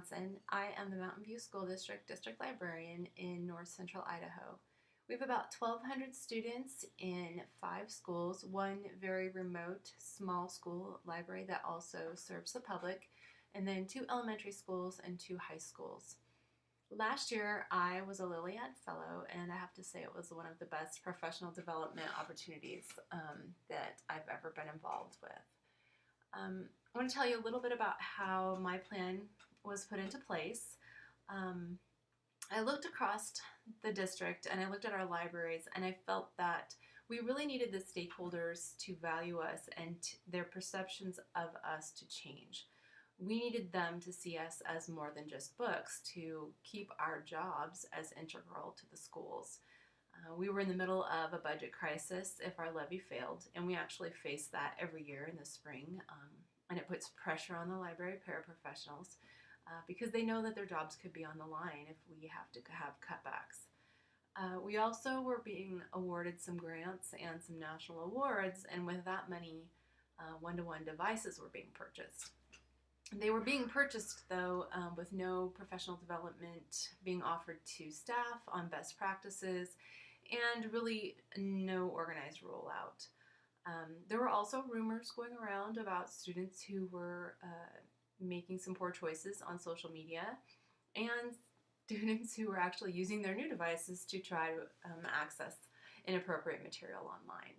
LJohnson. I am the Mountain View School District District Librarian in North Central Idaho. We have about 1,200 students in 5 schools, one very remote small school library that also serves the public, and then 2 elementary schools and 2 high schools. Last year, I was a Lilead Fellow, and I have to say it was one of the best professional development opportunities that I've ever been involved with. I want to tell you a little bit about how my plan was put into place. I looked across the district and I looked at our libraries, and I felt that we really needed the stakeholders to value us and their perceptions of us to change. We needed them to see us as more than just books, to keep our jobs as integral to the schools. We were in the middle of a budget crisis if our levy failed, and we actually face that every year in the spring, and it puts pressure on the library paraprofessionals because they know that their jobs could be on the line if we have to have cutbacks. We also were being awarded some grants and some national awards, and with that money, one-to-one devices were being purchased. They were being purchased, though, with no professional development being offered to staff on best practices, and really no organized rollout. There were also rumors going around about students who were making some poor choices on social media, and students who were actually using their new devices to try to access inappropriate material online.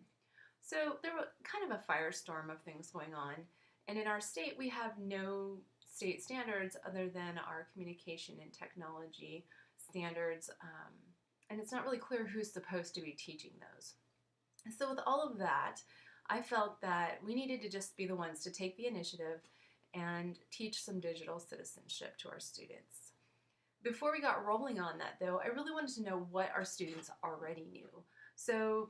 So there was kind of a firestorm of things going on. And in our state, we have no state standards other than our communication and technology standards, and it's not really clear who's supposed to be teaching those. So with all of that, I felt that we needed to just be the ones to take the initiative and teach some digital citizenship to our students. Before we got rolling on that, though, I really wanted to know what our students already knew. So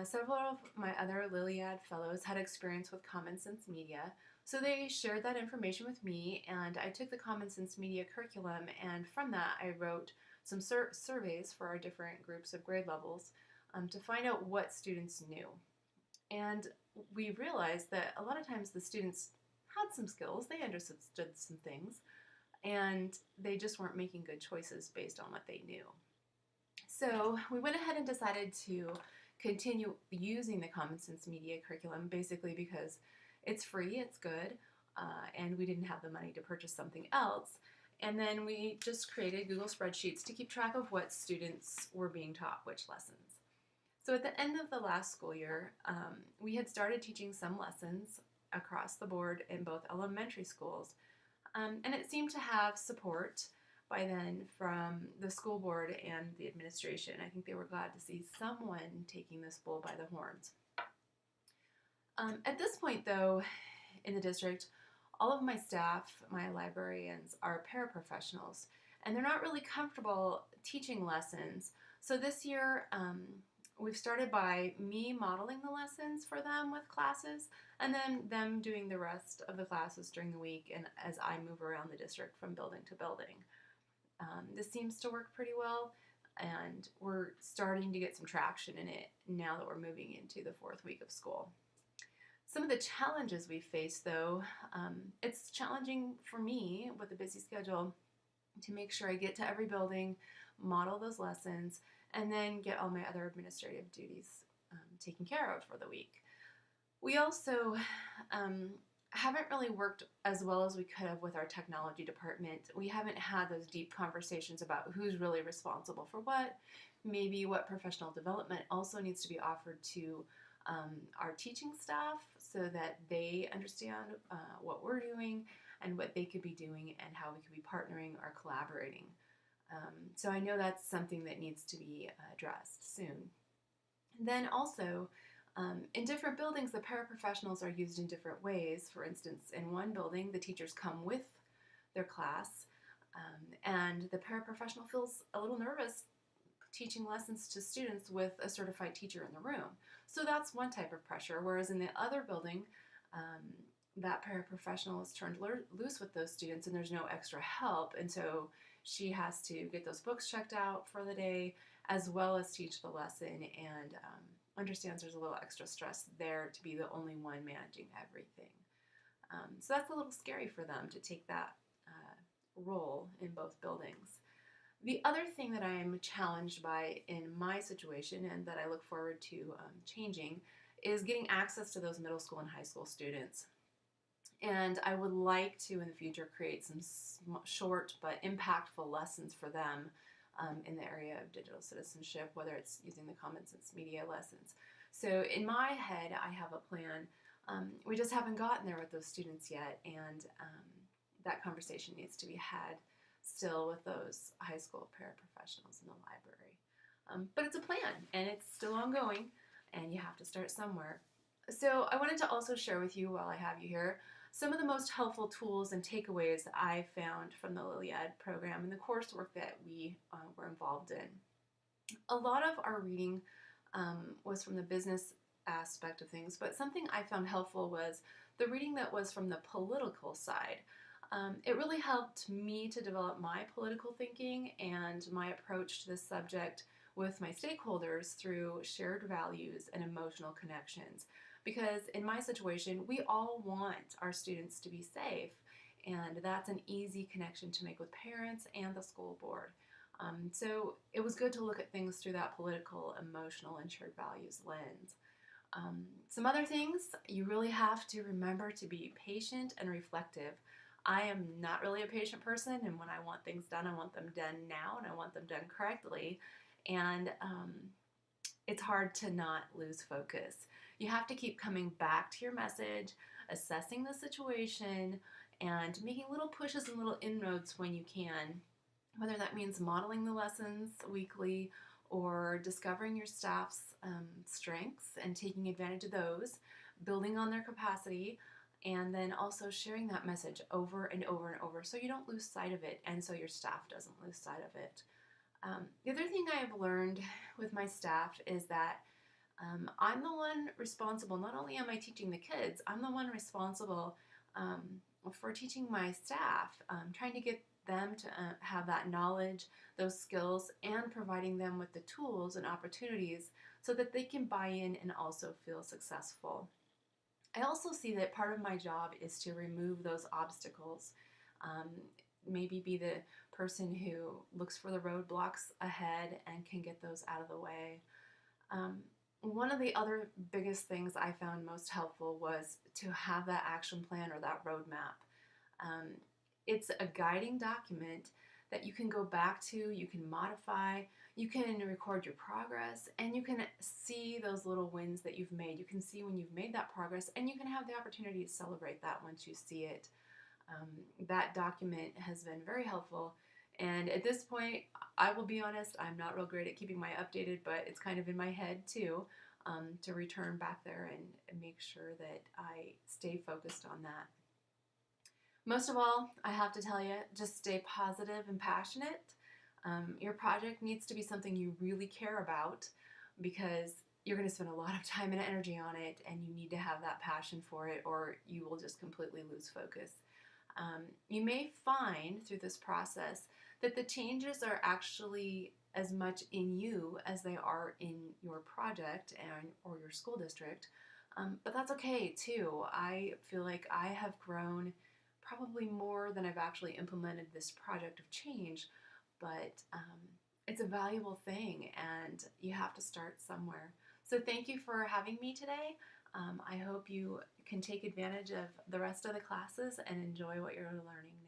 several of my other Lilead fellows had experience with Common Sense Media, so they shared that information with me, and I took the Common Sense Media curriculum, and from that I wrote some surveys for our different groups of grade levels to find out what students knew. And we realized that a lot of times the students had some skills, they understood some things, and they just weren't making good choices based on what they knew. So we went ahead and decided to continue using the Common Sense Media curriculum, basically because it's free, it's good, and we didn't have the money to purchase something else. And then we just created Google spreadsheets to keep track of what students were being taught which lessons. So at the end of the last school year, we had started teaching some lessons across the board in both elementary schools, and it seemed to have support by then from the school board and the administration. I think they were glad to see someone taking this bull by the horns. At this point, though, in the district, all of my staff, my librarians, are paraprofessionals, and they're not really comfortable teaching lessons. So this year, we've started by me modeling the lessons for them with classes, and then them doing the rest of the classes during the week and as I move around the district from building to building. This seems to work pretty well, and we're starting to get some traction in it now that we're moving into the 4th week of school. Some of the challenges we face, though, it's challenging for me with a busy schedule to make sure I get to every building, model those lessons, and then get all my other administrative duties taken care of for the week. We also haven't really worked as well as we could have with our technology department. We haven't had those deep conversations about who's really responsible for what, maybe what professional development also needs to be offered to our teaching staff so that they understand what we're doing and what they could be doing and how we could be partnering or collaborating. So I know that's something that needs to be addressed soon. And then also, in different buildings, the paraprofessionals are used in different ways. For instance, in one building, the teachers come with their class, and the paraprofessional feels a little nervous teaching lessons to students with a certified teacher in the room. So that's one type of pressure, whereas in the other building, that paraprofessional is turned loose with those students and there's no extra help, and so she has to get those books checked out for the day as well as teach the lesson, and understands there's a little extra stress there to be the only one managing everything. So that's a little scary for them to take that role in both buildings. The other thing that I'm challenged by in my situation and that I look forward to changing is getting access to those middle school and high school students. And I would like to, in the future, create some short but impactful lessons for them in the area of digital citizenship, whether it's using the Common Sense Media lessons. So in my head, I have a plan. We just haven't gotten there with those students yet, and that conversation needs to be had still with those high school paraprofessionals in the library. But it's a plan, and it's still ongoing, and you have to start somewhere. So I wanted to also share with you, while I have you here, some of the most helpful tools and takeaways that I found from the Lilead program and the coursework that we were involved in. A lot of our reading was from the business aspect of things, but something I found helpful was the reading that was from the political side. It really helped me to develop my political thinking and my approach to this subject with my stakeholders through shared values and emotional connections. Because in my situation, we all want our students to be safe, and that's an easy connection to make with parents and the school board. So it was good to look at things through that political, emotional, and shared values lens. Some other things, you really have to remember to be patient and reflective. I am not really a patient person, and when I want things done, I want them done now, and I want them done correctly. And it's hard to not lose focus. You have to keep coming back to your message, assessing the situation, and making little pushes and little inroads when you can, whether that means modeling the lessons weekly or discovering your staff's strengths and taking advantage of those, building on their capacity, and then also sharing that message over and over and over so you don't lose sight of it and so your staff doesn't lose sight of it. The other thing I have learned with my staff is that I'm the one responsible. Not only am I teaching the kids, I'm the one responsible for teaching my staff, trying to get them to have that knowledge, those skills, and providing them with the tools and opportunities so that they can buy in and also feel successful. I also see that part of my job is to remove those obstacles. Maybe be the person who looks for the roadblocks ahead and can get those out of the way. One of the other biggest things I found most helpful was to have that action plan or that roadmap. It's a guiding document that you can go back to, you can modify, you can record your progress, and you can see those little wins that you've made. You can see when you've made that progress, and you can have the opportunity to celebrate that once you see it. That document has been very helpful. And at this point, I will be honest, I'm not real great at keeping my updated, but it's kind of in my head too, to return back there and make sure that I stay focused on that. Most of all, I have to tell you, just stay positive and passionate. Your project needs to be something you really care about because you're going to spend a lot of time and energy on it, and you need to have that passion for it or you will just completely lose focus. You may find through this process that the changes are actually as much in you as they are in your project or your school district, but that's okay too. I feel like I have grown probably more than I've actually implemented this project of change, but it's a valuable thing and you have to start somewhere. So thank you for having me today. I hope you can take advantage of the rest of the classes and enjoy what you're learning.